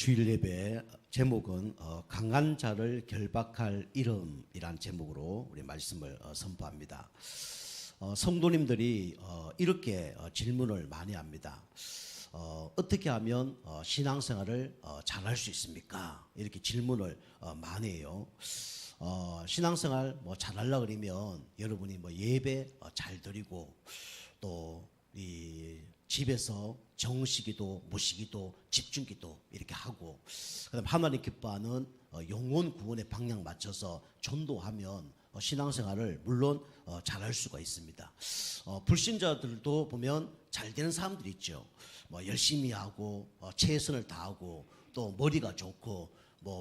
주일 예배 제목은 강한 자를 결박할 이름이란 제목으로 우리 말씀을 선포합니다. 성도님들이 이렇게 질문을 많이 합니다. 어떻게 하면 신앙생활을 잘할 수 있습니까? 이렇게 질문을 많이 해요. 신앙생활 잘하려고 그러면 여러분이 예배 잘 드리고 또 이 집에서 정시기도, 무시기도, 집중기도 이렇게 하고, 그다음 하나님 기뻐하는 영혼 구원의 방향 맞춰서 전도하면 신앙생활을 물론 잘할 수가 있습니다. 불신자들도 보면 잘 되는 사람들이 있죠. 열심히 하고 최선을 다하고 또 머리가 좋고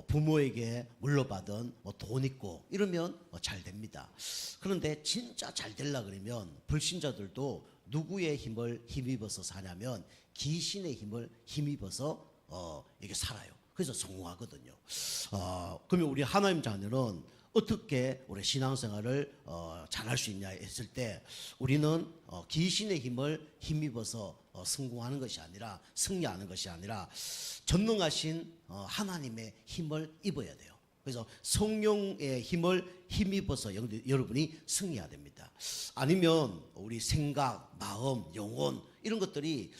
부모에게 물려받은 돈 있고 이러면 잘 됩니다. 그런데 진짜 잘 되려고 그러면 불신자들도 누구의 힘을 힘입어서 사냐면 귀신의 힘을 힘입어서 이게 살아요. 그래서 성공하거든요. 그러면 우리 하나님 자녀는 어떻게 우리 신앙생활을 잘할 수 있냐 했을 때, 우리는 귀신의 힘을 힘입어서 성공하는 것이 아니라, 승리하는 것이 아니라 전능하신 하나님의 힘을 입어야 돼요. 그래서 성령의 힘을 힘입어서 여러분이 승리해야 됩니다. 아니면 우리 생각, 마음, 영혼 이런 것들이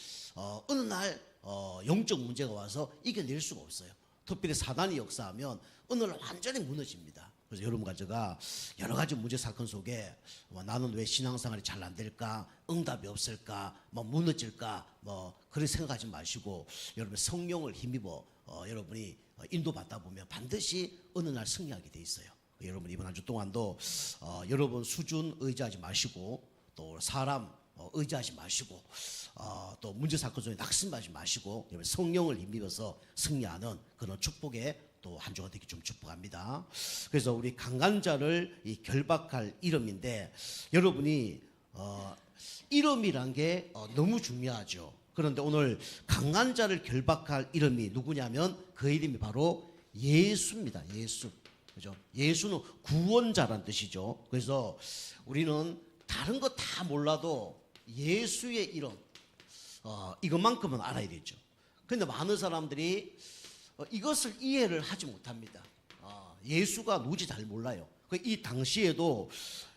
어느 날 영적 문제가 와서 이겨낼 수가 없어요. 특별히 사단이 역사하면 어느 날 완전히 무너집니다. 그래서 여러분과 제가 여러 가지 문제 사건 속에 나는 왜 신앙생활이 잘 안 될까, 응답이 없을까, 무너질까, 그렇게 생각하지 마시고 여러분 성령을 힘입어 여러분이 인도받다 보면 반드시 어느 날 승리하게 돼 있어요. 여러분 이번 한 주 동안도 여러분 수준 의지하지 마시고 또 사람 의지하지 마시고 또 문제 사건 속에 낙심하지 마시고 여러분 성령을 힘입어서 승리하는 그런 축복의 또 한 주가 되기 좀 축복합니다. 그래서 우리 강한 자를 결박할 이름인데, 여러분이 이름이란 게 너무 중요하죠. 그런데 오늘 강한 자를 결박할 이름이 누구냐면 그 이름이 바로 예수입니다. 예수. 그죠? 예수는 구원자란 뜻이죠. 그래서 우리는 다른 거 다 몰라도 예수의 이름, 이것만큼은 알아야 되죠. 그런데 많은 사람들이 이것을 이해를 하지 못합니다. 예수가 누구지 잘 몰라요. 이 당시에도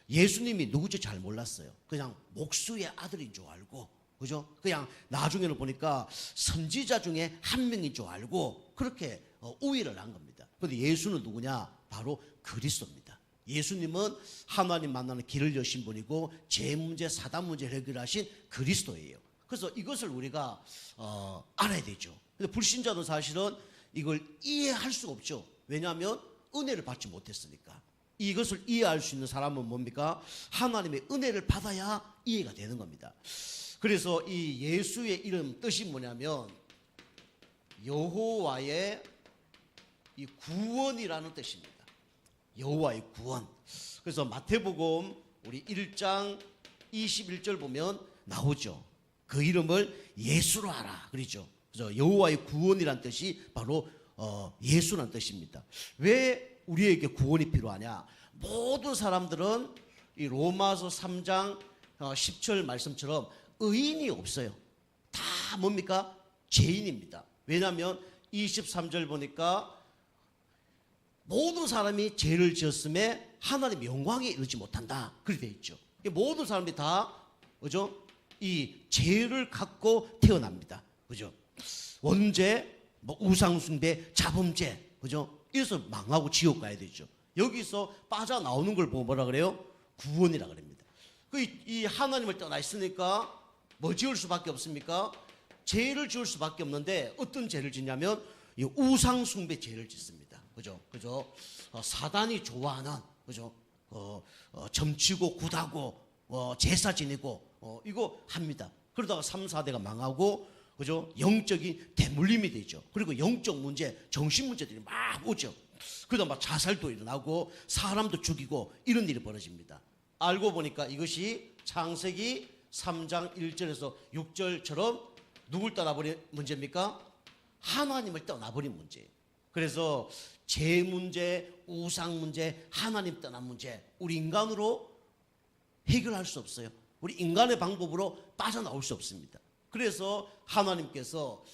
예수님이 누구지 잘 몰랐어요. 그냥 목수의 아들인 줄 알고, 그죠? 그냥 나중에는 보니까 선지자 중에 한 명인 줄 알고 그렇게 우위를 한 겁니다. 그런데 예수는 누구냐? 바로 그리스도입니다. 예수님은 하나님 만나는 길을 여신 분이고 죄 문제, 사단 문제를 해결하신 그리스도예요. 그래서 이것을 우리가 알아야 되죠. 근데 불신자도 사실은 이걸 이해할 수가 없죠. 왜냐하면 은혜를 받지 못했으니까. 이것을 이해할 수 있는 사람은 뭡니까? 하나님의 은혜를 받아야 이해가 되는 겁니다. 그래서 이 예수의 이름 뜻이 뭐냐면 여호와의 이 구원이라는 뜻입니다. 여호와의 구원. 그래서 마태복음 우리 1장 21절 보면 나오죠. 그 이름을 예수로 하라 그러죠. 그래서 여호와의 구원이란 뜻이 바로 예수란 뜻입니다. 왜 우리에게 구원이 필요하냐? 모든 사람들은 이 로마서 3장 10절 말씀처럼 의인이 없어요. 다 뭡니까? 죄인입니다. 왜냐하면 23절 보니까 모든 사람이 죄를 지었음에 하나님의 영광에 이르지 못한다. 그렇게 되어 있죠. 모든 사람들이 다 그죠? 이 죄를 갖고 태어납니다. 그죠? 원죄, 우상숭배, 자범죄, 그죠? 이래서 망하고 지옥 가야 되죠. 여기서 빠져나오는 걸 보고 뭐라 그래요? 구원이라 그럽니다. 이 하나님을 떠나 있으니까 뭐 지을 수밖에 없습니까? 죄를 지을 수밖에 없는데 어떤 죄를 짓냐면 이 우상숭배 죄를 짓습니다. 그죠? 그죠? 사단이 좋아하는, 그죠? 점치고 굿하고 제사 지내고 이거 합니다. 그러다가 3, 4대가 망하고, 그죠? 영적인 대물림이 되죠. 그리고 영적 문제, 정신 문제들이 막 오죠. 그러다 막 자살도 일어나고 사람도 죽이고 이런 일이 벌어집니다. 알고 보니까 이것이 창세기 3장 1절에서 6절처럼 누굴 떠나버린 문제입니까? 하나님을 떠나버린 문제예요. 그래서 죄 문제, 우상 문제, 하나님 떠난 문제, 우리 인간으로 해결할 수 없어요. 우리 인간의 방법으로 빠져나올 수 없습니다. 그래서 하나님께서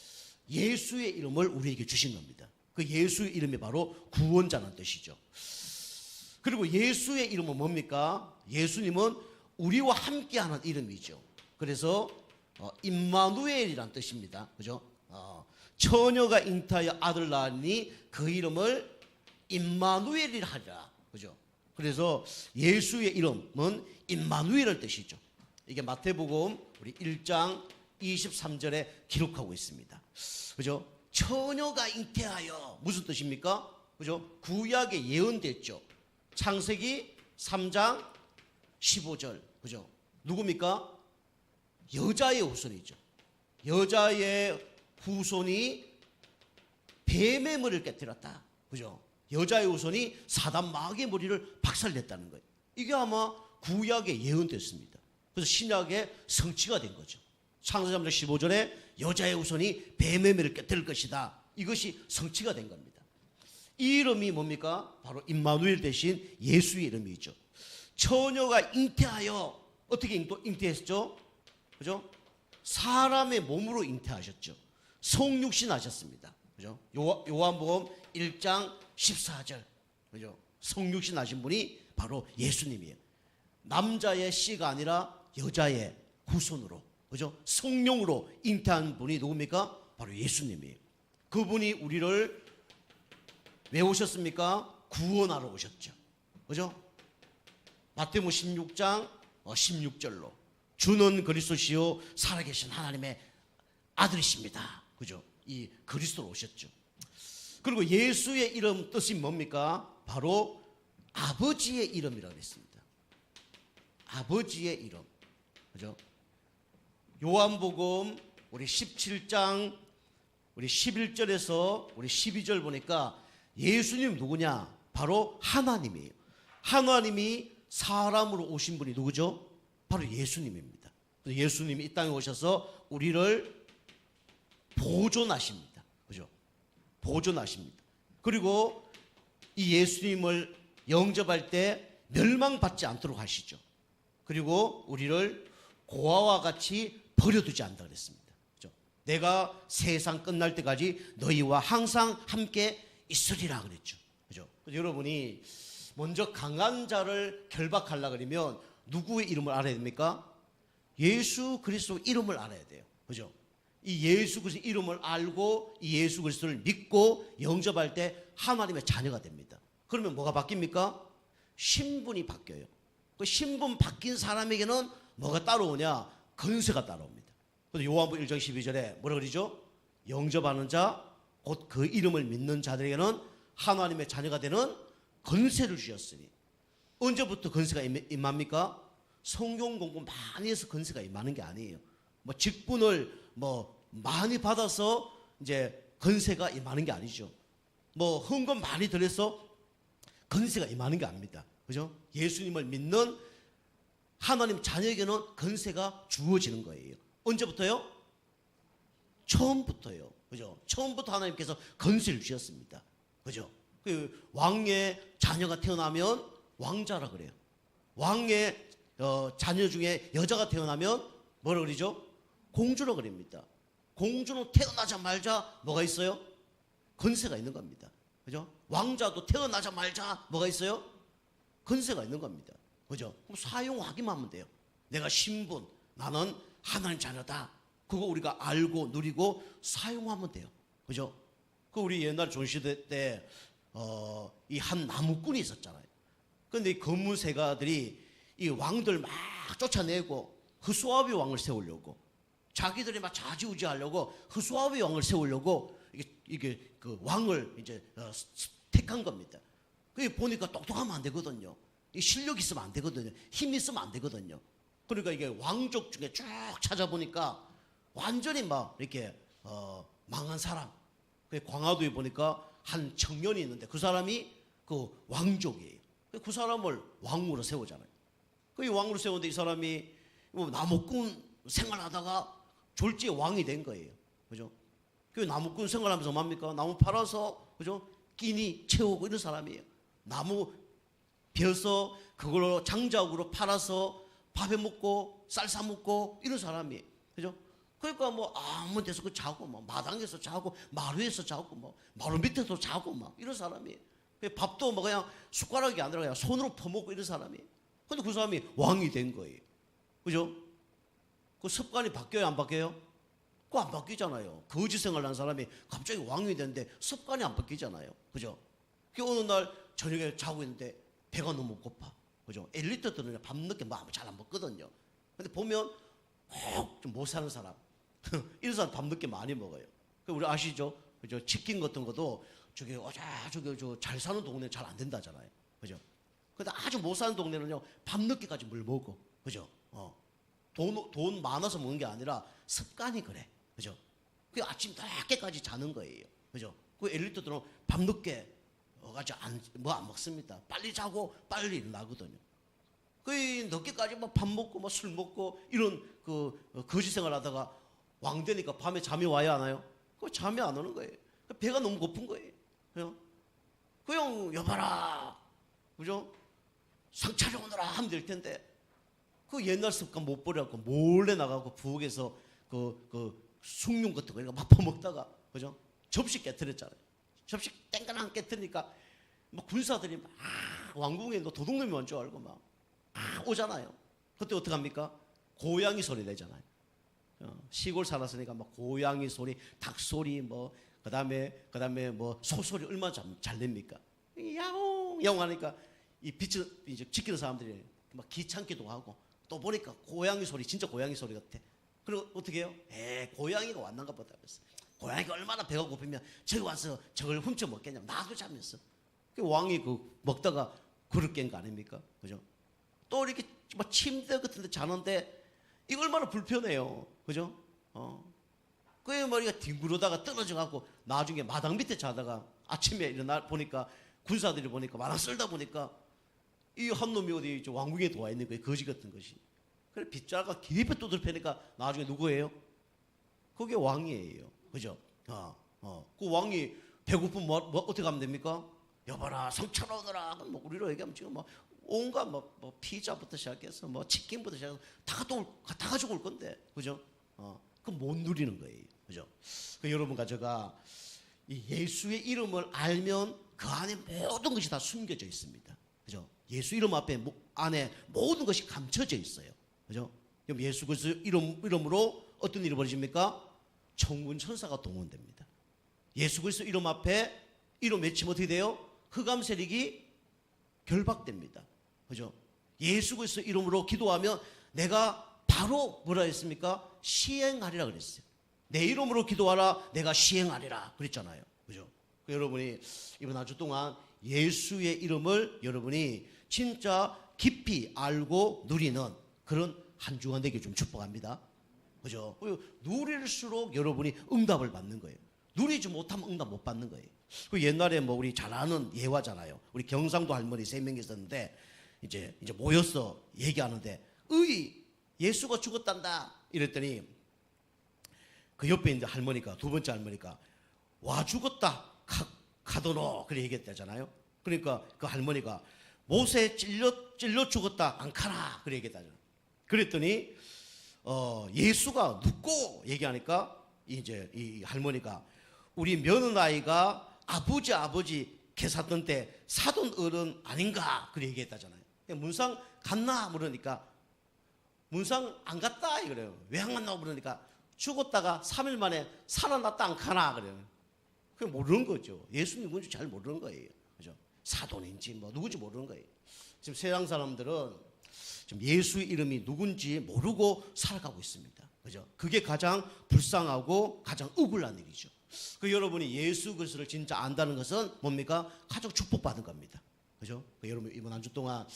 예수의 이름을 우리에게 주신 겁니다. 그 예수의 이름이 바로 구원자라는 뜻이죠. 그리고 예수의 이름은 뭡니까? 예수님은 우리와 함께하는 이름이죠. 그래서 임마누엘이란 뜻입니다. 그죠? 처녀가 잉태하여 아들 낳으니 그 이름을 임마누엘이라 하리라. 그죠? 그래서 예수의 이름은 임마누엘의 뜻이죠. 이게 마태복음 우리 1장 23절에 기록하고 있습니다. 그죠? 처녀가 잉태하여 무슨 뜻입니까? 그죠? 구약에 예언됐죠. 창세기 3장 15절. 그죠? 누굽니까? 여자의 후손이죠. 여자의 후손이 뱀의 머리를 깨뜨렸다. 그죠? 여자의 후손이 사단 마귀의 머리를 박살냈다는 거예요. 이게 아마 구약에 예언됐습니다. 그래서 신약의 성취가 된 거죠. 창세기 3장 15절에 여자의 후손이 뱀의 머리를 깨뜨릴 것이다. 이것이 성취가 된 겁니다. 이 이름이 뭡니까? 바로 임마누엘 대신 예수의 이름이죠. 처녀가 잉태하여 어떻게 잉태했죠? 그죠? 사람의 몸으로 잉태하셨죠. 성육신 하셨습니다. 그죠? 요한복음 1장 14절. 그죠? 성육신 하신 분이 바로 예수님이에요. 남자의 씨가 아니라 여자의 후손으로, 그죠? 성령으로 잉태한 분이 누굽니까? 바로 예수님이에요. 그분이 우리를 왜 오셨습니까? 구원하러 오셨죠. 그죠? 마태복음 16장 16절로 주는 그리스도시요 살아계신 하나님의 아들이십니다. 그죠? 이 그리스도로 오셨죠. 그리고 예수의 이름 뜻이 뭡니까? 바로 아버지의 이름이라고 했습니다. 아버지의 이름. 그죠? 요한복음 우리 17장 우리 11절에서 우리 12절 보니까 예수님 누구냐? 바로 하나님이에요. 하나님이 사람으로 오신 분이 누구죠? 바로 예수님입니다. 예수님이 이 땅에 오셔서 우리를 보존하십니다. 그죠? 보존하십니다. 그리고 이 예수님을 영접할 때 멸망받지 않도록 하시죠. 그리고 우리를 고아와 같이 버려두지 않는다 그랬습니다. 그죠? 내가 세상 끝날 때까지 너희와 항상 함께 있으리라 그랬죠. 그죠? 여러분이 먼저 강한 자를 결박하려고 그러면 누구의 이름을 알아야 됩니까? 예수 그리스도 이름을 알아야 돼요. 그죠? 이 예수 그리스도 이름을 알고 이 예수 그리스도를 믿고 영접할 때 하나님의 자녀가 됩니다. 그러면 뭐가 바뀝니까? 신분이 바뀌어요. 그 신분 바뀐 사람에게는 뭐가 따라오냐? 건세가 따라옵니다. 그래서 요한복음 1장 12절에 뭐라 그러죠? 영접하는 자, 곧 그 이름을 믿는 자들에게는 하나님의 자녀가 되는 건세를 주셨으니. 언제부터 건세가 임합니까? 성경 공부 많이 해서 건세가 임하는 게 아니에요. 뭐 직분을 많이 받아서 이제 건세가 임하는 게 아니죠. 뭐 헌금 많이 들여서 건세가 임하는 게 아닙니다. 그죠? 예수님을 믿는 하나님 자녀에게는 건세가 주어지는 거예요. 언제부터요? 처음부터요. 그죠? 처음부터 하나님께서 건세를 주셨습니다. 그죠? 그 왕의 자녀가 태어나면 왕자라 그래요. 왕의 자녀 중에 여자가 태어나면 뭐라 그러죠? 공주라 그럽니다. 공주는 태어나자마자 뭐가 있어요? 건세가 있는 겁니다. 그죠? 왕자도 태어나자마자 뭐가 있어요? 건세가 있는 겁니다. 그죠? 그럼 사용하기만 하면 돼요. 내가 신분, 나는 하나님 자녀다. 그거 우리가 알고 누리고 사용하면 돼요. 그죠? 그 우리 옛날 조선시대 때 이 한 나무꾼이 있었잖아요. 그런데 이 검문세가들이 이 왕들 막 쫓아내고 흐수아비 왕을 세우려고 자기들이 막 좌지우지하려고 흐수아비 왕을 세우려고 이게 그 왕을 이제 택한 겁니다. 그게 보니까 똑똑하면 안 되거든요. 실력 있으면 안 되거든요. 힘 있으면 안 되거든요. 그러니까 이게 왕족 중에 쭉 찾아보니까 완전히 막 이렇게 망한 사람. 그 광화도에 보니까 한 청년이 있는데 그 사람이 그 왕족이에요. 그 사람을 왕으로 세우잖아요. 그 왕으로 세우는데 이 사람이 나무꾼 생활하다가 졸지에 왕이 된 거예요. 그죠? 그 나무꾼 생활하면서 뭡니까? 나무 팔아서 그죠? 끼니 채우고 이런 사람이에요. 나무 벼서 그걸로 장작으로 팔아서 밥해 먹고 쌀 사 먹고 이런 사람이에요. 그죠? 그러니까 뭐 아무 데서 그 자고 뭐 마당에서 자고 마루에서 자고 뭐 마루 밑에서 자고 막 이런 사람이 밥도 뭐 그냥 숟가락이 아니라 그냥 손으로 퍼먹고 이런 사람이. 근데 그 사람이 왕이 된 거예요. 그죠? 그 습관이 바뀌어요, 안 바뀌어요? 그거 안 바뀌잖아요. 거지 생활하는 사람이 갑자기 왕이 됐는데 습관이 안 바뀌잖아요. 그죠? 그 어느 날 저녁에 자고 있는데 배가 너무 고파. 그죠? 엘리트들은 밤늦게 뭐 잘 안 먹거든요. 근데 보면 꼭 좀 못 사는 사람, 이런 사람 밤늦게 많이 먹어요. 우리 아시죠? 그죠? 치킨 같은 것도 저기 잘 사는 동네는 잘 안 된다잖아요. 그죠? 근데 아주 못 사는 동네는요, 밤늦게까지 물 먹어. 그죠? 돈 많아서 먹는 게 아니라 습관이 그래. 그죠? 그 아침 늦게까지 자는 거예요. 그죠? 그 엘리트들은 밤늦게 가지고 안 먹습니다. 빨리 자고 빨리 일어나거든요. 그 늦게까지 뭐 밥 먹고 뭐 술 먹고 이런 거지 생활하다가 왕 되니까 밤에 잠이 와야 하나요? 그 잠이 안 오는 거예요. 배가 너무 고픈 거예요. 그냥 여봐라, 그죠? 상 차려오너라 하면 될 텐데 그 옛날 습관 못 버려갖고 몰래 나가고 부엌에서 그 숭늉 같은 거 막 퍼먹다가, 그죠? 접시 깨뜨렸잖아요. 접시 땡그랑 깨뜨리니까 막 군사들이 막 왕궁에 너 도둑놈이 온 줄 알고 막 오잖아요. 그때 어떡합니까? 고양이 소리 내잖아요. 시골 살았으니까 막 고양이 소리, 닭 소리, 뭐 그다음에 뭐 소소리 얼마나 잘 냅니까? 야옹 야옹 하니까 이 빛을 이제 지키는 사람들이 막 귀찮기도 하고, 또 보니까 고양이 소리 진짜 고양이 소리 같아. 그리고 어떻게 해요? 고양이가 왔는가 보다 그랬어. 고양이가 얼마나 배가 고프면 저기 와서 저걸 훔쳐 먹겠냐. 나도 자면서. 그 왕이 먹다가 그릇 깬 거 아닙니까? 그죠? 또 이렇게 막 침대 같은 데 자는데 이거 얼마나 불편해요. 그죠? 그게 머리가 뒹구르다가 떨어져 갖고 나중에 마당 밑에 자다가 아침에 일어나 보니까 군사들이 보니까 마당 쓸다 보니까 이 한 놈이 어디 왕궁에 들어와 있는 거예요. 거지 같은 것이. 그래 빗자루가 깊이 두들패니까 나중에 누구예요? 그게 왕이에요. 그죠? 그 왕이 배고프면 뭐 어떻게 하면 됩니까? 여봐라 성차로 오너라. 뭐 우리로 얘기하면 지금 뭐 온갖 뭐 피자부터 시작해서 뭐 치킨부터 시작해서 다 가지고 올 건데, 그죠? 그럼 못 누리는 거예요. 그죠? 여러분과 제가 이 예수의 이름을 알면 그 안에 모든 것이 다 숨겨져 있습니다. 그죠? 예수 이름 안에 모든 것이 감춰져 있어요. 그죠? 그럼 예수 그리스도 이름으로 어떤 일이 벌어집니까? 천군 천사가 동원됩니다. 예수 그리스도 이름 앞에 이름 외치면 어떻게 돼요? 흑암 세력이 결박됩니다. 그죠? 예수 그리스도 이름으로 기도하면 내가 바로 뭐라 했습니까? 시행하리라 그랬어요. 내 이름으로 기도하라, 내가 시행하리라 그랬잖아요. 그죠? 여러분이 이번 한 주 동안 예수의 이름을 여러분이 진짜 깊이 알고 누리는 그런 한 주간 되길 좀 축복합니다. 그죠? 누릴수록 여러분이 응답을 받는 거예요. 누리지 못하면 응답 못 받는 거예요. 옛날에 뭐 우리 잘 아는 예화잖아요. 우리 경상도 할머니 3명이 있었는데 이제 모여서 얘기하는데 예수가 죽었단다 이랬더니 그 옆에 있는 할머니가, 두 번째 할머니가 와 죽었다 가더노 그래 얘기했다잖아요. 그러니까 그 할머니가 못에 찔려 죽었다 안 카나 그래 얘기했다잖아요. 그랬더니 예수가 눕고 얘기하니까 이제 이 할머니가 우리 며느라이가 아버지 계사던 때 사돈 어른 아닌가 그래 얘기했다잖아요. 문상 갔나 물으니까 문상 안 갔다 이래요. 왜 안 갔나 물으니까 죽었다가 3일 만에 살아났다 안 가나 그래요. 그게 모르는 거죠. 예수님이 누군지 잘 모르는 거예요. 그죠? 사돈인지 뭐 누군지 모르는 거예요. 지금 세상 사람들은 지금 예수의 이름이 누군지 모르고 살아가고 있습니다. 그죠? 그게 가장 불쌍하고 가장 억울한 일이죠. 여러분이 예수 그리스도를 진짜 안다는 것은 뭡니까? 가장 축복받은 겁니다. 그죠? 여러분 이번 한 주 동안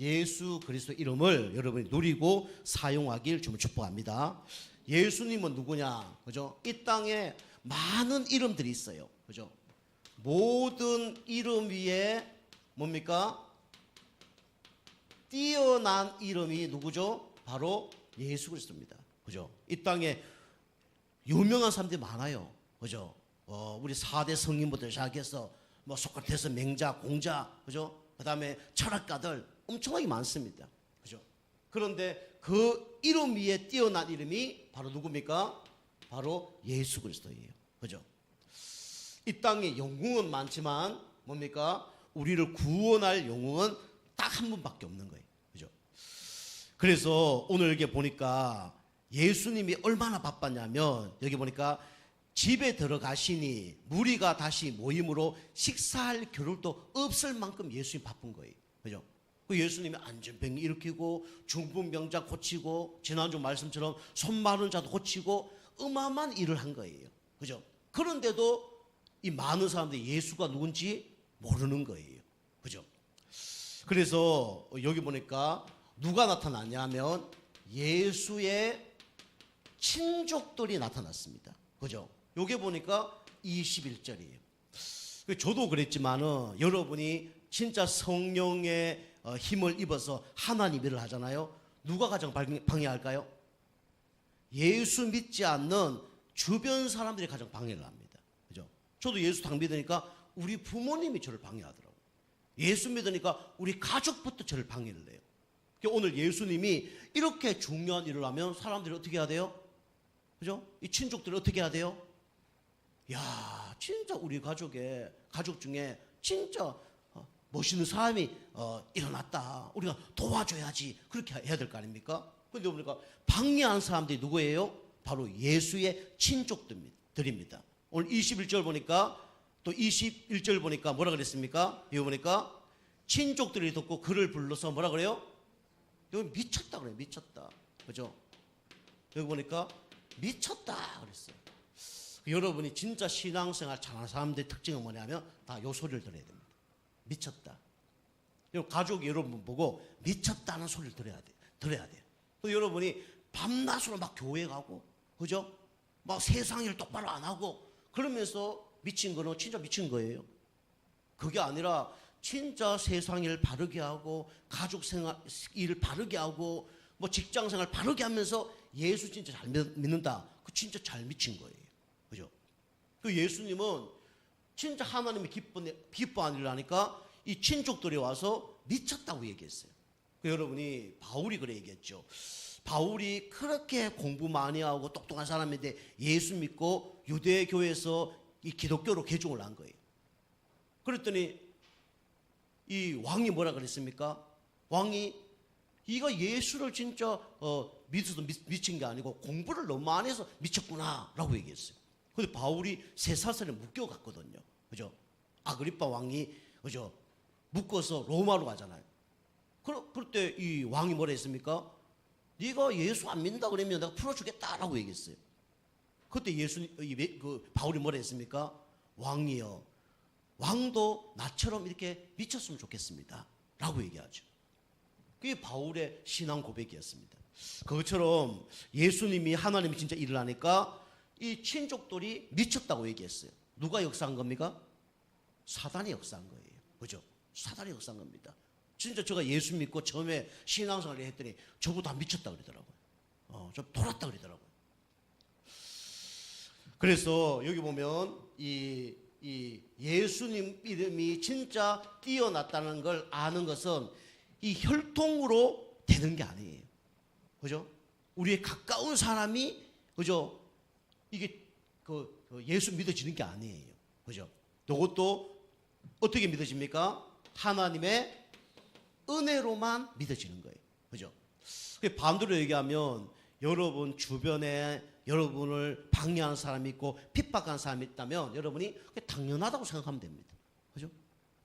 예수 그리스도 이름을 여러분이 누리고 사용하길 좀 축복합니다. 예수님은 누구냐? 그죠? 이 땅에 많은 이름들이 있어요. 그죠? 모든 이름 위에 뭡니까? 뛰어난 이름이 누구죠? 바로 예수 그리스도입니다. 그죠? 이 땅에 유명한 사람들이 많아요. 그죠? 우리 4대 성인부터 시작해서 뭐 소크라테스, 맹자, 공자, 그죠? 그다음에 철학가들 엄청나게 많습니다. 그죠? 그런데 그 이름 위에 뛰어난 이름이 바로 누굽니까? 바로 예수 그리스도예요. 그죠? 이 땅에 영웅은 많지만 뭡니까? 우리를 구원할 영웅은 딱 한 분밖에 없는 거예요. 그죠? 그래서 오늘 여기 보니까 예수님이 얼마나 바빴냐면 여기 보니까 집에 들어가시니 무리가 다시 모임으로 식사할 겨를도 없을 만큼 예수님이 바쁜 거예요. 그죠? 그 예수님이 안전병 일으키고 중풍병자 고치고 지난주 말씀처럼 손 마른 자도 고치고 어마어마한 일을 한 거예요. 그죠? 그런데도 이 많은 사람들이 예수가 누군지 모르는 거예요. 그죠? 그래서 여기 보니까 누가 나타났냐면 예수의 친족들이 나타났습니다. 그죠? 여기 보니까 21절이에요. 저도 그랬지만은 여러분이 진짜 성령의 힘을 입어서 하나님 일을 하잖아요. 누가 가장 방해할까요? 예수 믿지 않는 주변 사람들이 가장 방해를 합니다. 그죠? 저도 예수 당 믿으니까 우리 부모님이 저를 방해하더라고요. 예수 믿으니까 우리 가족부터 저를 방해를 해요. 오늘 예수님이 이렇게 중요한 일을 하면 사람들이 어떻게 해야 돼요? 그죠? 이 친족들이 어떻게 해야 돼요? 야, 진짜 우리 가족 중에 진짜 멋있는 사람이 일어났다. 우리가 도와줘야지. 그렇게 해야 될 거 아닙니까? 그런데 보니까 방해한 사람들이 누구예요? 바로 예수의 친족들입니다. 오늘 21절 보니까 또 21절 보니까 뭐라 그랬습니까? 여기 보니까 친족들이 듣고 그를 불러서 뭐라 그래요? 여기 미쳤다 그래요. 미쳤다. 그죠? 여기 보니까 미쳤다 그랬어요. 여러분이 진짜 신앙생활 잘하는 사람들의 특징은 뭐냐면 다 요 소리를 들어야 됩니다. 미쳤다. 가족 여러분 보고 미쳤다는 소리를 들어야 돼요. 여러분이 밤낮으로 막 교회 가고, 그죠? 막 세상 일 똑바로 안 하고, 그러면서 미친 거는 진짜 미친 거예요. 그게 아니라 진짜 세상 일 바르게 하고, 가족 생활 일 바르게 하고, 뭐 직장 생활 바르게 하면서 예수 진짜 잘 믿는다. 그 진짜 잘 미친 거예요. 그죠? 그 예수님은 진짜 하나님이 기뻐하는 일을 하니까 이 친족들이 와서 미쳤다고 얘기했어요. 여러분이 바울이 그래 얘기했죠. 바울이 그렇게 공부 많이 하고 똑똑한 사람인데 예수 믿고 유대 교회에서 이 기독교로 개종을 한 거예요. 그랬더니 이 왕이 뭐라 그랬습니까? 왕이 이가 예수를 진짜 믿어서 미친 게 아니고 공부를 너무 많이 해서 미쳤구나라고 얘기했어요. 근데 바울이 쇠사슬에 묶여갔거든요. 그죠? 아그리빠 왕이 그죠? 묶어서 로마로 가잖아요. 그럴 때 이 왕이 뭐라 했습니까? 네가 예수 안 믿는다 그러면 내가 풀어주겠다라고 얘기했어요. 그때 바울이 뭐라 했습니까? 왕이여, 왕도 나처럼 이렇게 미쳤으면 좋겠습니다. 라고 얘기하죠. 그게 바울의 신앙 고백이었습니다. 그것처럼 예수님이 하나님이 진짜 일을 하니까 이 친족들이 미쳤다고 얘기했어요. 누가 역사한 겁니까? 사단이 역사한 거예요. 그죠? 사단이 역사한 겁니다. 진짜 제가 예수 믿고 처음에 신앙생활을 했더니 저보다 미쳤다 그러더라고요. 좀 돌았다 그러더라고요. 그래서 여기 보면 이 예수님 이름이 진짜 뛰어났다는 걸 아는 것은 이 혈통으로 되는 게 아니에요. 그죠? 우리의 가까운 사람이 그죠? 이게 예수 믿어지는 게 아니에요. 그죠? 이것도 어떻게 믿어집니까? 하나님의 은혜로만 믿어지는 거예요. 그죠? 반대로 얘기하면 여러분 주변에 여러분을 방해하는 사람이 있고 핍박하는 사람이 있다면 여러분이 당연하다고 생각하면 됩니다. 그죠?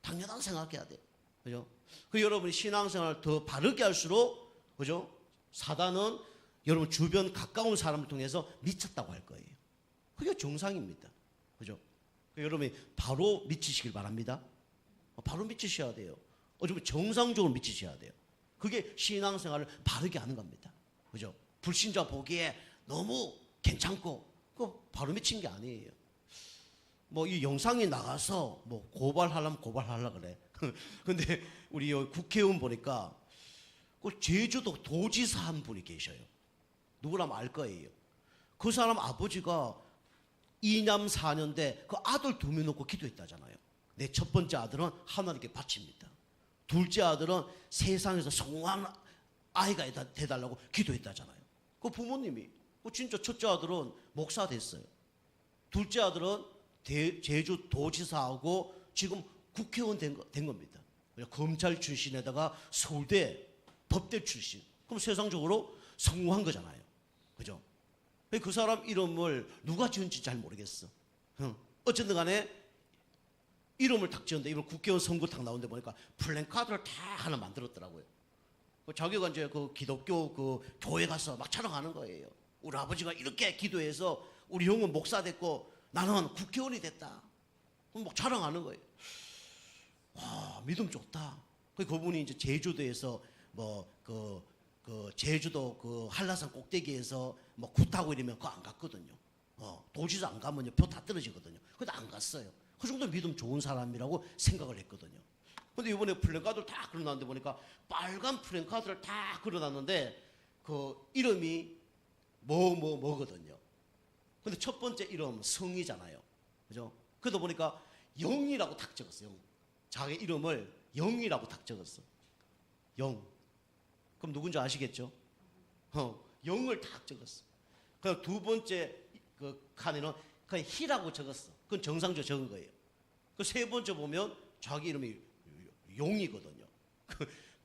당연하다고 생각해야 돼요. 그죠? 여러분이 신앙생활을 더 바르게 할수록 그죠? 사단은 여러분 주변 가까운 사람을 통해서 미쳤다고 할 거예요. 그게 정상입니다. 그죠? 여러분이 바로 미치시길 바랍니다. 바로 미치셔야 돼요. 좀 정상적으로 미치셔야 돼요. 그게 신앙생활을 바르게 하는 겁니다. 그죠? 불신자 보기에 너무 괜찮고 그거 바로 미친 게 아니에요. 뭐 이 영상이 나가서 뭐 고발하려면 고발하려 그래. 근데 우리 국회의원 보니까 그 제주도 도지사 한 분이 계셔요. 누구라면 알 거예요. 그 사람 아버지가 2남 4년대 그 아들 2명 놓고 기도했다잖아요. 내 첫 번째 아들은 하나님께 바칩니다. 둘째 아들은 세상에서 성공한 아이가 돼달라고 기도했다잖아요. 그 부모님이 진짜 첫째 아들은 목사 됐어요. 둘째 아들은 제주도지사하고 지금 국회의원 된 겁니다. 검찰 출신에다가 서울대 법대 출신. 그럼 세상적으로 성공한 거잖아요. 그죠? 그 사람 이름을 누가 지은지 잘 모르겠어. 어쨌든 간에 이름을 딱 지었는데 이걸 국회의원 선거 딱 나오는데 보니까 플랜카드를 다 하나 만들었더라고요. 자기가 이제 그 기독교 그 교회 가서 막 자랑하는 거예요. 우리 아버지가 이렇게 기도해서 우리 형은 목사 됐고 나는 국회의원이 됐다. 막 자랑하는 거예요. 와, 믿음 좋다. 그분이 이제 제주도에서 제주도 그 한라산 꼭대기에서 뭐 굿하고 이러면 그거 안 갔거든요. 도지사 안 가면요 표 다 떨어지거든요. 근데 안 갔어요. 그 정도 믿음 좋은 사람이라고 생각을 했거든요. 근데 이번에 플랜카드를 다 걸어놨는데 보니까 빨간 플랜카드를 다 걸어놨는데 그 이름이 뭐거든요. 근데 첫 번째 이름 성이잖아요. 그죠? 그러다 보니까 영이라고 탁 적었어요. 자기 이름을 영이라고 탁 적었어. 영. 그럼 누군지 아시겠죠? 영을 탁 적었어. 그 두 번째 그 칸에는 그냥 희라고 적었어. 그건 정상적으로 적은 거예요. 그 세 번째 보면 자기 이름이 용이거든요.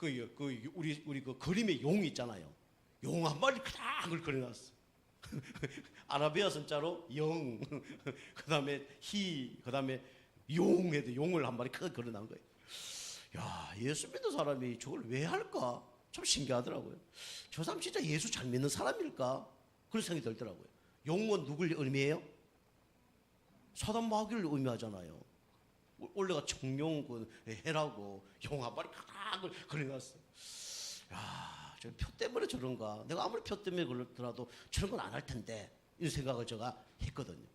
우리 그 그림에 용 있잖아요. 용 한 마리 크다걸 그려놨어. 아라비아 선자로 영, 그다음에 희, 그다음에 용에도 용을 한 마리 크게 그려놓은 거예요. 야, 예수 믿는 사람이 저걸 왜 할까? 참 신기하더라고요. 저 사람 진짜 예수 잘 믿는 사람일까? 그런 생각이 들더라고요. 용은 누굴 의미해요? 사단 마귀를 의미하잖아요. 원래가 청룡 그 해라고 용 한 마리 크게 그려놨어. 야, 저 표 때문에 저런가? 내가 아무리 표 때문에 그렇더라도 저런 건 안 할 텐데 이런 생각을 제가 했거든요.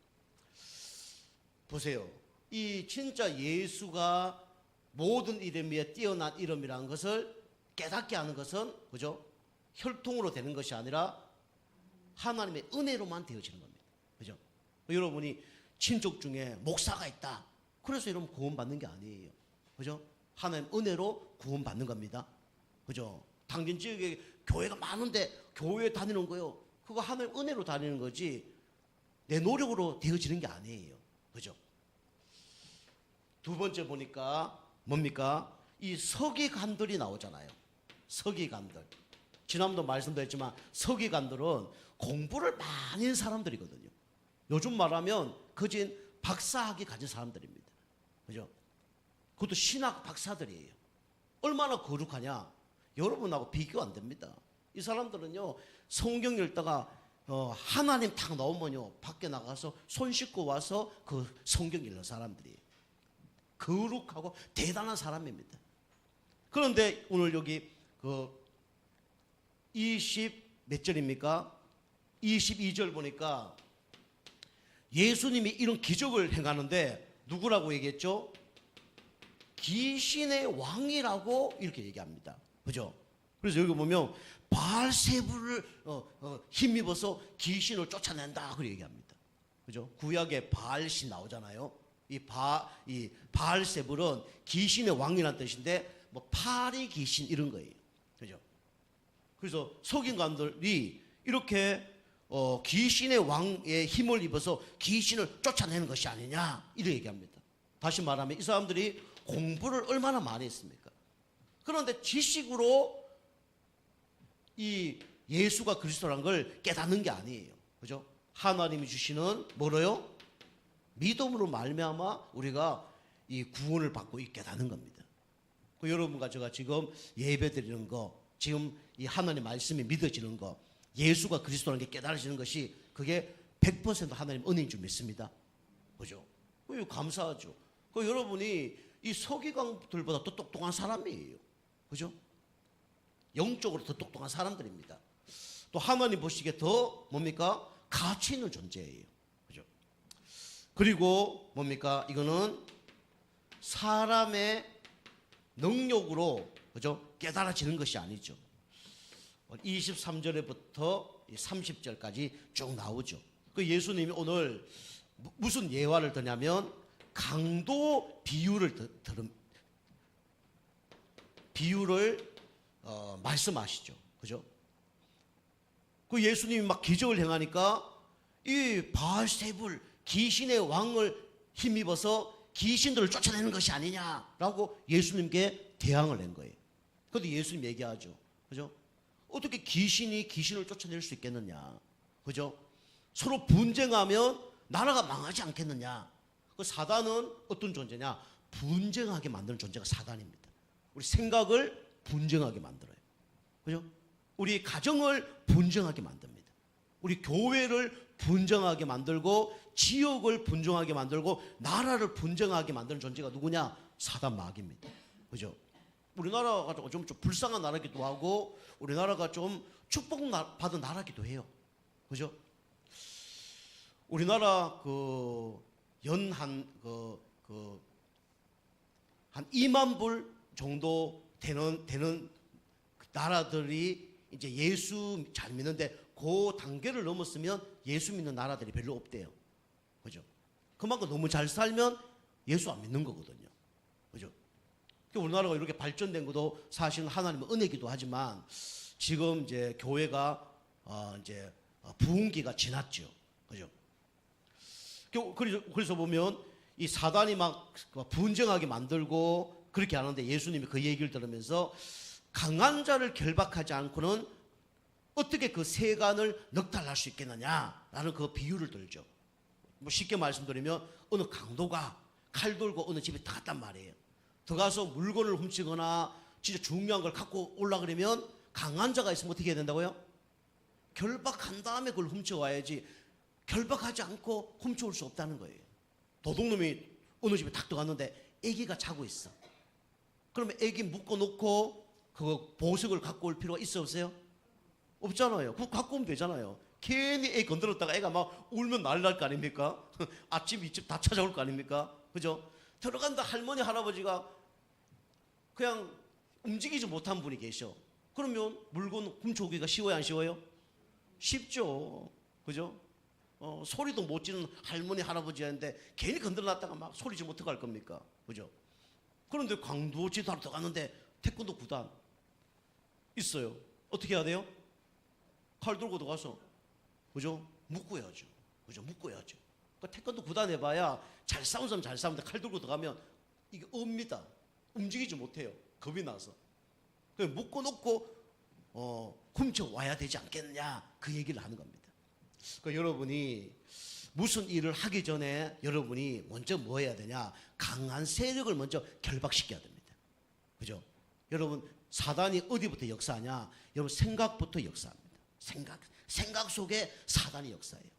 보세요. 이 진짜 예수가 모든 이름 위에 뛰어난 이름이라는 것을 깨닫게 하는 것은 그죠? 혈통으로 되는 것이 아니라 하나님의 은혜로만 되어지는 겁니다. 그죠? 여러분이 친족 중에 목사가 있다. 그래서 여러분 구원받는 게 아니에요. 그죠? 하나님 은혜로 구원받는 겁니다. 그죠? 당진 지역에 교회가 많은데 교회에 다니는 거요. 그거 하나님 은혜로 다니는 거지 내 노력으로 되어지는 게 아니에요. 그죠? 두 번째 보니까 뭡니까? 이 서기관들이 나오잖아요. 서기관들. 지난번도 말씀드렸지만 서기관들은 공부를 많이 한 사람들이거든요. 요즘 말하면 거진 박사학위 가진 사람들입니다. 그죠? 그것도 신학 박사들이에요. 얼마나 거룩하냐? 여러분하고 비교 안 됩니다. 이 사람들은요, 성경 읽다가 하나님 탁 나오면요, 밖에 나가서 손 씻고 와서 그 성경 읽는 사람들이에요. 거룩하고 대단한 사람입니다. 그런데 오늘 여기 그 20 몇 절입니까? 22절 보니까 예수님이 이런 기적을 행하는데 누구라고 얘기했죠? 귀신의 왕이라고 이렇게 얘기합니다. 그죠? 그래서 여기 보면 바알세불을 힘입어서 귀신을 쫓아낸다 그렇게 얘기합니다. 그죠? 구약에 바알신 나오잖아요. 이 바알세불은 귀신의 왕이라는 뜻인데 뭐 파리 귀신 이런 거예요. 그죠? 그래서 서기관들이 이렇게 귀신의 왕의 힘을 입어서 귀신을 쫓아내는 것이 아니냐 이렇게 얘기합니다. 다시 말하면 이 사람들이 공부를 얼마나 많이 했습니까? 그런데 지식으로 이 예수가 그리스도라는 걸 깨닫는 게 아니에요. 그죠? 하나님이 주시는 뭐로요? 믿음으로 말미암아 우리가 이 구원을 받고 있게 되는 겁니다. 여러분과 제가 지금 예배드리는 거, 지금 이 하나님 말씀이 믿어지는 거, 예수가 그리스도라는 게 깨달아지는 것이 그게 100% 하나님 은혜인 줄 믿습니다. 그죠? 감사하죠. 여러분이 이 서기관들보다 더 똑똑한 사람이에요. 그죠? 영적으로 더 똑똑한 사람들입니다. 또 하나님 보시기에 더 뭡니까? 가치 있는 존재예요. 그죠? 그리고 뭡니까? 이거는 사람의 능력으로 그죠? 깨달아지는 것이 아니죠. 23절에부터 30절까지 쭉 나오죠. 그 예수님이 오늘 무슨 예화를 드냐면 강도 비유를 말씀하시죠. 그죠? 그 예수님이 막 기적을 행하니까 이 바알세불 귀신의 왕을 힘입어서 귀신들을 쫓아내는 것이 아니냐라고 예수님께 대항을 한 거예요. 그런데 예수님 얘기하죠. 그죠? 어떻게 귀신이 귀신을 쫓아낼 수 있겠느냐. 그죠? 서로 분쟁하면 나라가 망하지 않겠느냐. 그 사단은 어떤 존재냐? 분쟁하게 만드는 존재가 사단입니다. 우리 생각을 분쟁하게 만들어요. 그죠? 우리 가정을 분쟁하게 만듭니다. 우리 교회를 분쟁하게 만들고 지역을 분쟁하게 만들고 나라를 분쟁하게 만드는 존재가 누구냐? 사단 마귀입니다. 그죠? 우리나라가 좀 불쌍한 나라기도 하고 우리나라가 좀 축복받은 나라기도 해요. 그죠? 우리나라 한 2만 불 정도 되는 나라들이 이제 예수 잘 믿는데 그 단계를 넘었으면 예수 믿는 나라들이 별로 없대요. 그죠? 그만큼 너무 잘 살면 예수 안 믿는 거거든요. 그죠? 우리나라가 이렇게 발전된 것도 사실은 하나님의 은혜기도 하지만 지금 이제 교회가 이제 부흥기가 지났죠. 그죠? 그래서 보면 이 사단이 막 분쟁하게 만들고 그렇게 하는데 예수님이 그 얘기를 들으면서 강한 자를 결박하지 않고는 어떻게 그 세간을 넉달할 수 있겠느냐라는 그 비유를 들죠. 뭐 쉽게 말씀드리면 어느 강도가 칼 들고 어느 집에 들어갔단 말이에요. 들어가서 물건을 훔치거나 진짜 중요한 걸 갖고 올라 그러면 강한 자가 있으면 어떻게 해야 된다고요? 결박한 다음에 그걸 훔쳐와야지 결박하지 않고 훔쳐올 수 없다는 거예요. 도둑놈이 어느 집에 탁 들어갔는데 애기가 자고 있어. 그러면 애기 묶어놓고 그 보석을 갖고 올 필요가 있어 없어요? 없잖아요. 그거 갖고 오면 되잖아요. 괜히 애 건드렸다가 애가 막 울면 난리 날 거 아닙니까? 아침 이집 다 찾아올 거 아닙니까? 그죠? 들어간다 할머니 할아버지가 그냥 움직이지 못한 분이 계셔. 그러면 물건 훔쳐오기가 쉬워요 안 쉬워요? 쉽죠. 그죠? 소리도 못 지르는 할머니 할아버지였는데 괜히 건드려놨다가 막 소리 지르면 어떡할 겁니까? 그죠? 그런데 강도지도로 들어갔는데 태권도 구단 있어요. 어떻게 해야 돼요? 칼 들고 들어가서 그죠? 묶어야죠. 그죠? 묶어야죠. 그 태권도 구단 해봐야 잘 싸운 사람 잘 싸우는데 칼 들고 들어가면 이게 옵니다. 움직이지 못해요. 겁이 나서. 그래서 묶어놓고 훔쳐와야 되지 않겠냐 그 얘기를 하는 겁니다. 그러니까 여러분이 무슨 일을 하기 전에 여러분이 먼저 뭐 해야 되냐? 강한 세력을 먼저 결박시켜야 됩니다. 그죠? 여러분 사단이 어디부터 역사하냐? 여러분 생각부터 역사합니다. 생각 속에 사단이 역사해요.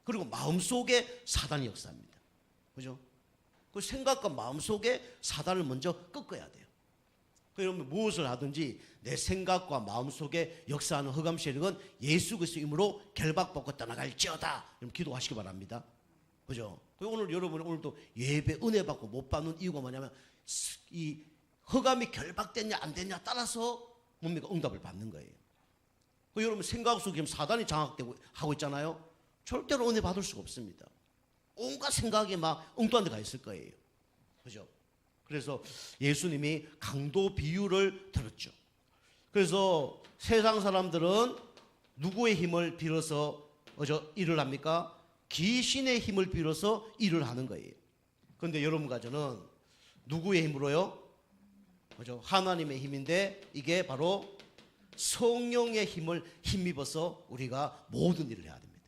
그리고 마음 속에 사단이 역사합니다. 그죠? 그 생각과 마음 속에 사단을 먼저 꺾어야 돼요. 여러분 무엇을 하든지 내 생각과 마음 속에 역사하는 흑암 세력은 예수 그리스도 이름으로 결박받고 떠나갈지어다. 여러분 기도하시기 바랍니다. 그죠? 오늘 여러분 오늘도 예배 은혜 받고 못 받는 이유가 뭐냐면 이 흑암이 결박됐냐 안 됐냐 따라서 뭡니까? 응답을 받는 거예요. 여러분 생각 속에 사단이 장악되고 하고 있잖아요. 절대로 은혜 받을 수가 없습니다. 온갖 생각이 막 엉뚱한 데 가 있을 거예요. 그죠? 그래서 예수님이 강도 비유를 들었죠. 그래서 세상 사람들은 누구의 힘을 빌어서 일을 합니까? 귀신의 힘을 빌어서 일을 하는 거예요. 그런데 여러분과 저는 누구의 힘으로요? 그죠? 하나님의 힘인데 이게 바로 성령의 힘을 힘입어서 우리가 모든 일을 해야 됩니다.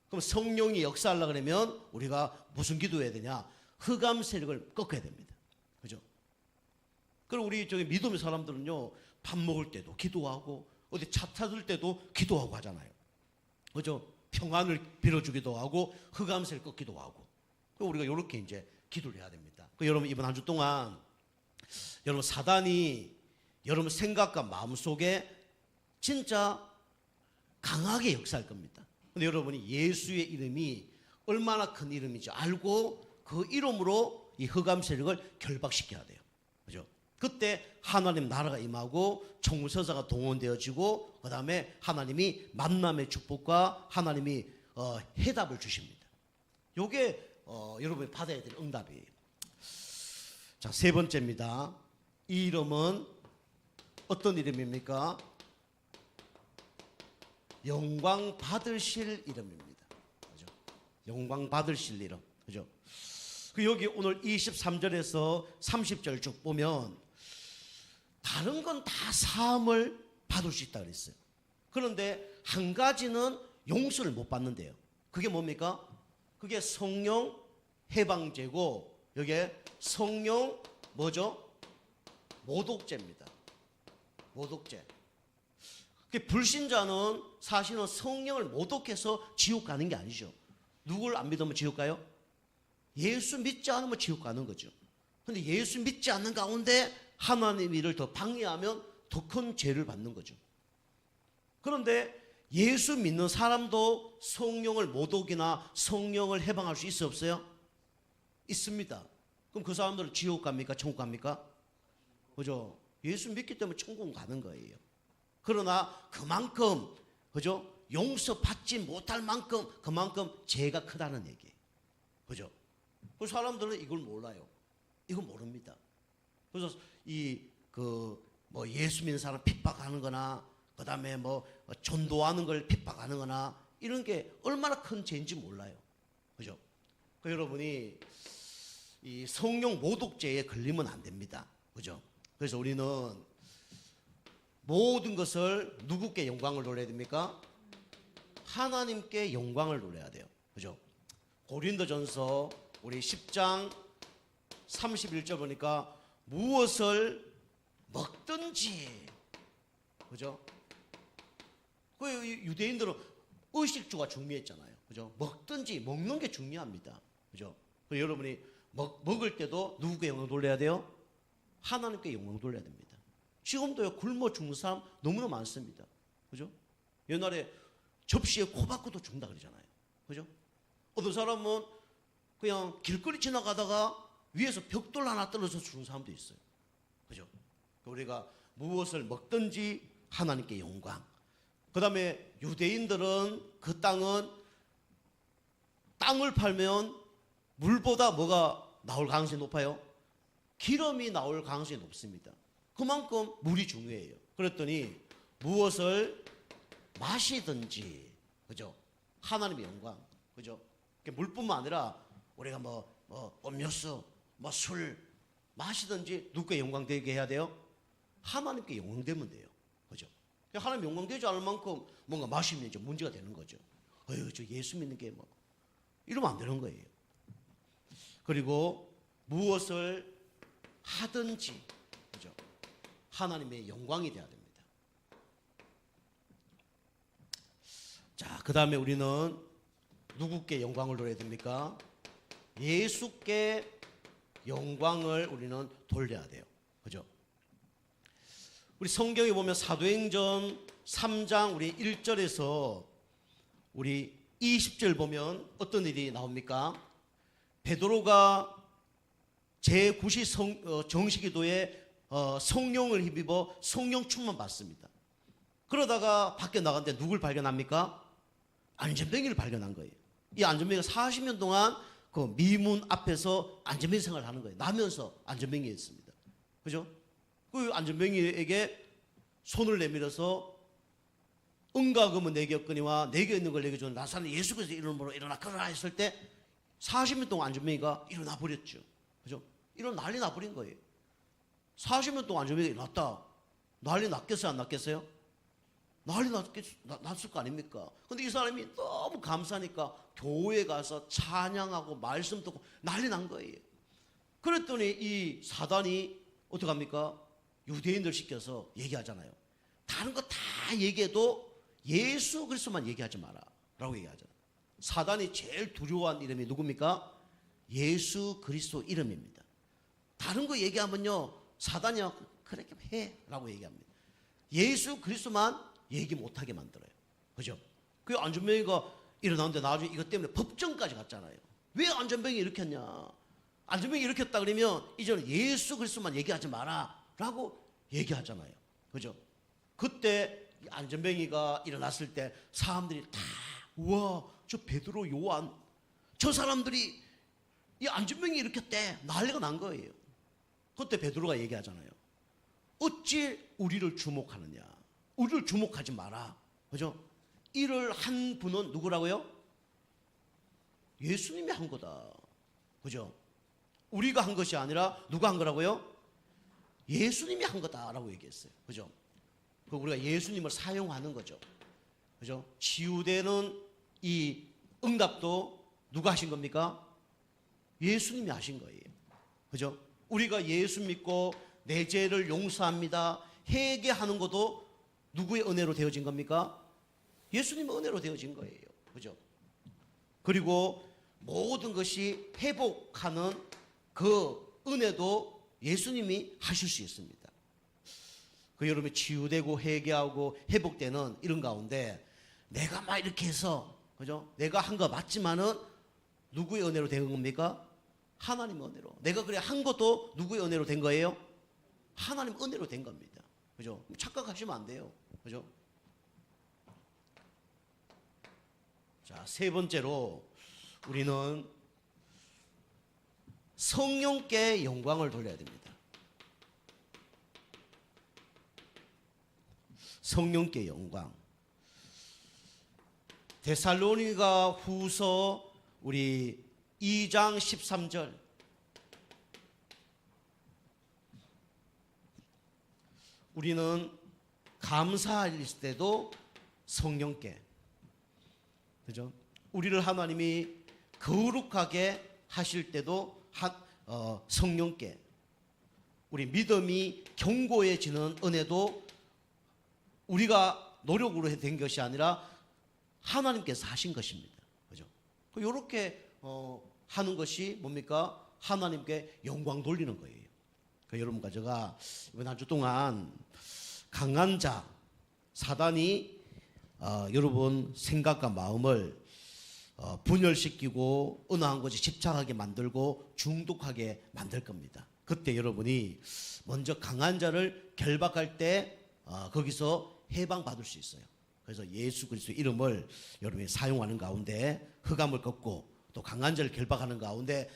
그럼 성령이 역사하려고 그러면 우리가 무슨 기도해야 되냐? 흑암 세력을 꺾어야 됩니다. 그죠? 그리고 우리 저기 믿음의 사람들은요, 밥 먹을 때도 기도하고, 어디 차 타들 때도 기도하고 하잖아요. 그죠? 평안을 빌어주기도 하고, 흑암 세력 꺾기도 하고. 우리가 이렇게 이제 기도를 해야 됩니다. 여러분, 이번 한 주 동안, 여러분, 사단이 여러분 생각과 마음 속에 진짜 강하게 역사할 겁니다. 근데 여러분이 예수의 이름이 얼마나 큰 이름인지 알고 그 이름으로 이 흑암 세력을 결박시켜야 돼요. 그죠? 그때 하나님 나라가 임하고 총서사가 동원되어지고 그 다음에 하나님이 만남의 축복과 하나님이 해답을 주십니다. 요게 여러분이 받아야 될 응답이에요. 자, 세 번째입니다. 이 이름은 어떤 이름입니까? 영광 받으실 이름입니다. 그죠? 영광 받으실 이름. 그죠? 그 여기 오늘 23절에서 30절 쭉 보면 다른 건 다 사함을 받을 수 있다 그랬어요. 그런데 한 가지는 용서를 못 받는데요. 그게 뭡니까? 그게 성령 해방제고 여기에 성령 뭐죠? 모독죄입니다. 모독죄. 불신자는 사실은 성령을 모독해서 지옥 가는 게 아니죠. 누굴 안 믿으면 지옥 가요? 예수 믿지 않으면 지옥 가는 거죠. 그런데 예수 믿지 않는 가운데 하나님 일을 더 방해하면 더 큰 죄를 받는 거죠. 그런데 예수 믿는 사람도 성령을 모독이나 성령을 해방할 수 있어 없어요? 있습니다. 그럼 그 사람들은 지옥 갑니까? 천국 갑니까? 그죠? 예수 믿기 때문에 천국 가는 거예요. 그러나 그만큼 그죠? 용서받지 못할 만큼 그만큼 죄가 크다는 얘기예요. 그죠? 그 사람들은 이걸 몰라요. 이거 모릅니다. 그래서 뭐 예수 믿는 사람 핍박하는 거나 그다음에 뭐 전도하는 걸 핍박하는 거나 이런 게 얼마나 큰 죄인지 몰라요. 그죠? 그 여러분이 이 성령 모독죄에 걸리면 안 됩니다. 그죠? 그래서 우리는 모든 것을 누구께 영광을 돌려야 됩니까? 하나님께 영광을 돌려야 돼요. 그죠? 고린도전서 우리 10장 31절 보니까 무엇을 먹든지, 그죠? 그 유대인들은 의식주가 중요했잖아요. 그죠? 먹든지 먹는 게 중요합니다. 그죠? 그래서 여러분이 먹을 때도 누구께 영광 돌려야 돼요? 하나님께 영광 돌려야 됩니다. 지금도요, 굶어 죽는 사람 너무나 많습니다. 그죠? 옛날에 접시에 코 박고도 죽는다 그러잖아요. 그죠? 어떤 사람은 그냥 길거리 지나가다가 위에서 벽돌 하나 떨어져서 죽는 사람도 있어요. 그죠? 우리가 무엇을 먹든지 하나님께 영광. 그 다음에 유대인들은 그 땅을 팔면 물보다 뭐가 나올 가능성이 높아요? 기름이 나올 가능성이 높습니다. 그만큼 물이 중요해요. 그랬더니 무엇을 마시든지, 그죠? 하나님의 영광, 그죠? 물뿐만 아니라 우리가 음료수, 술 마시든지 누구께 영광 되게 해야 돼요? 하나님께 영광 되면 돼요. 그죠? 하나님 영광 되지 않을 만큼 뭔가 마시면 이제 문제가 되는 거죠. 저 예수 믿는 게 이러면 안 되는 거예요. 그리고 무엇을 하든지, 그죠? 하나님의 영광이 되어야 됩니다. 자, 그 다음에 우리는 누구께 영광을 돌려야 됩니까? 예수께 영광을 우리는 돌려야 돼요. 그죠? 우리 성경에 보면 사도행전 3장 우리 1절에서 우리 20절 보면 어떤 일이 나옵니까? 베드로가 제9시 정시기도에 성령을 힘입어 성령 충만 받습니다. 그러다가 밖에 나갔는데 누굴 발견합니까? 안전뱅이를 발견한 거예요. 이 안전뱅이가 40년 동안 그 미문 앞에서 안전뱅이 생활을 하는 거예요. 나면서 안전뱅이였습니다. 그죠? 그 안전뱅이에게 손을 내밀어서 은과금은 내게 없거니와 내게 있는 걸 내게 주는 나사렛 예수 그리스도의 이름으로 일어나 걸어라 했을 때 40년 동안 안전뱅이가 일어나 버렸죠. 그죠? 이런 난리 나버린 거예요. 40년 동안 안전뱅이가 일어났다. 난리 났겠어요? 안 났겠어요? 난리 났을 거 아닙니까? 근데 이 사람이 너무 감사하니까 교회에 가서 찬양하고 말씀 듣고 난리 난 거예요. 그랬더니 이 사단이 어떡합니까? 유대인들 시켜서 얘기하잖아요. 다른 거 다 얘기해도 예수 그리스도만 얘기하지 마라 라고 얘기하잖아요. 사단이 제일 두려워한 이름이 누굽니까? 예수 그리스도 이름입니다. 다른 거 얘기하면요, 사단이 그렇게 해 라고 얘기합니다. 예수 그리스도만 얘기 못하게 만들어요. 그죠? 그 안전뱅이가 일어나는데 나중에 이것 때문에 법정까지 갔잖아요. 왜 안전뱅이 일으켰냐? 안전뱅이 일으켰다 그러면 이제는 예수 그리스도만 얘기하지 마라 라고 얘기하잖아요. 그죠? 그때 안전뱅이가 일어났을 때 사람들이 다 우와 저 베드로 요한 저 사람들이 이 안전뱅이 일으켰대 난리가 난 거예요. 그때 베드로가 얘기하잖아요. 어찌 우리를 주목하느냐? 우리를 주목하지 마라. 그죠? 일을 한 분은 누구라고요? 예수님이 한 거다. 그죠? 우리가 한 것이 아니라 누가 한 거라고요? 예수님이 한 거다라고 얘기했어요. 그죠? 그 우리가 예수님을 사용하는 거죠. 그죠? 치유되는 이 응답도 누가 하신 겁니까? 예수님이 하신 거예요. 그죠? 우리가 예수 믿고 내 죄를 용서합니다. 회개하는 것도 누구의 은혜로 되어진 겁니까? 예수님의 은혜로 되어진 거예요. 그죠? 그리고 모든 것이 회복하는 그 은혜도 예수님이 하실 수 있습니다. 그 여러분이 치유되고 회개하고 회복되는 이런 가운데 내가 막 이렇게 해서, 그죠? 내가 한 거 맞지만은 누구의 은혜로 된 겁니까? 하나님의 은혜로. 내가 그래 한 것도 누구의 은혜로 된 거예요? 하나님 은혜로 된 겁니다. 그죠? 착각하시면 안 돼요. 그죠? 자, 세 번째로 우리는 성령께 영광을 돌려야 됩니다. 성령께 영광. 데살로니가 후서 우리 2장 13절. 우리는 감사할 때도 성령께, 그죠? 우리를 하나님이 거룩하게 하실 때도 성령께, 우리 믿음이 견고해지는 은혜도 우리가 노력으로 된 것이 아니라 하나님께서 하신 것입니다. 그죠? 이렇게 하는 것이 뭡니까? 하나님께 영광 돌리는 거예요. 여러분과 제가 이번 한 주 동안 강한 자, 사단이 여러분 생각과 마음을 분열시키고 어느 한 곳에 집착하게 만들고 중독하게 만들 겁니다. 그때 여러분이 먼저 강한 자를 결박할 때 거기서 해방받을 수 있어요. 그래서 예수 그리스도의 이름을 여러분이 사용하는 가운데 흑암을 걷고 또 강한 자를 결박하는 가운데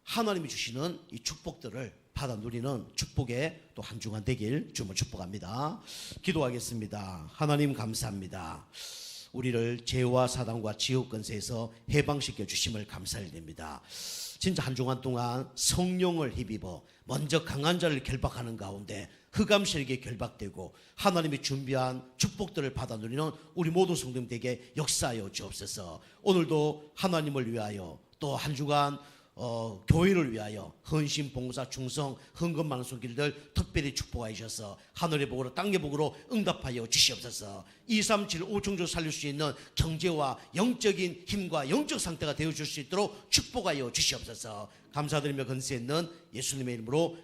하나님이 주시는 이 축복들을 받아 누리는 축복의 또 한 주간 되길 주님을 축복합니다. 기도하겠습니다. 하나님 감사합니다. 우리를 죄와 사단과 지옥 권세에서 해방시켜 주심을 감사드립니다. 진짜 한 주간 동안 성령을 힘입어 먼저 강한 자를 결박하는 가운데 흑암세력에 결박되고 하나님이 준비한 축복들을 받아 누리는 우리 모든 성도님들에게 역사하여 주옵소서. 오늘도 하나님을 위하여 또 한 주간 교회를 위하여 헌신, 봉사, 충성, 헌금 많은 손길들 특별히 축복하여 주셔서 하늘의 복으로 땅의 복으로 응답하여 주시옵소서. 237 5청조 살릴 수 있는 경제와 영적인 힘과 영적 상태가 되어줄 수 있도록 축복하여 주시옵소서. 감사드리며 건세 있는 예수님의 이름으로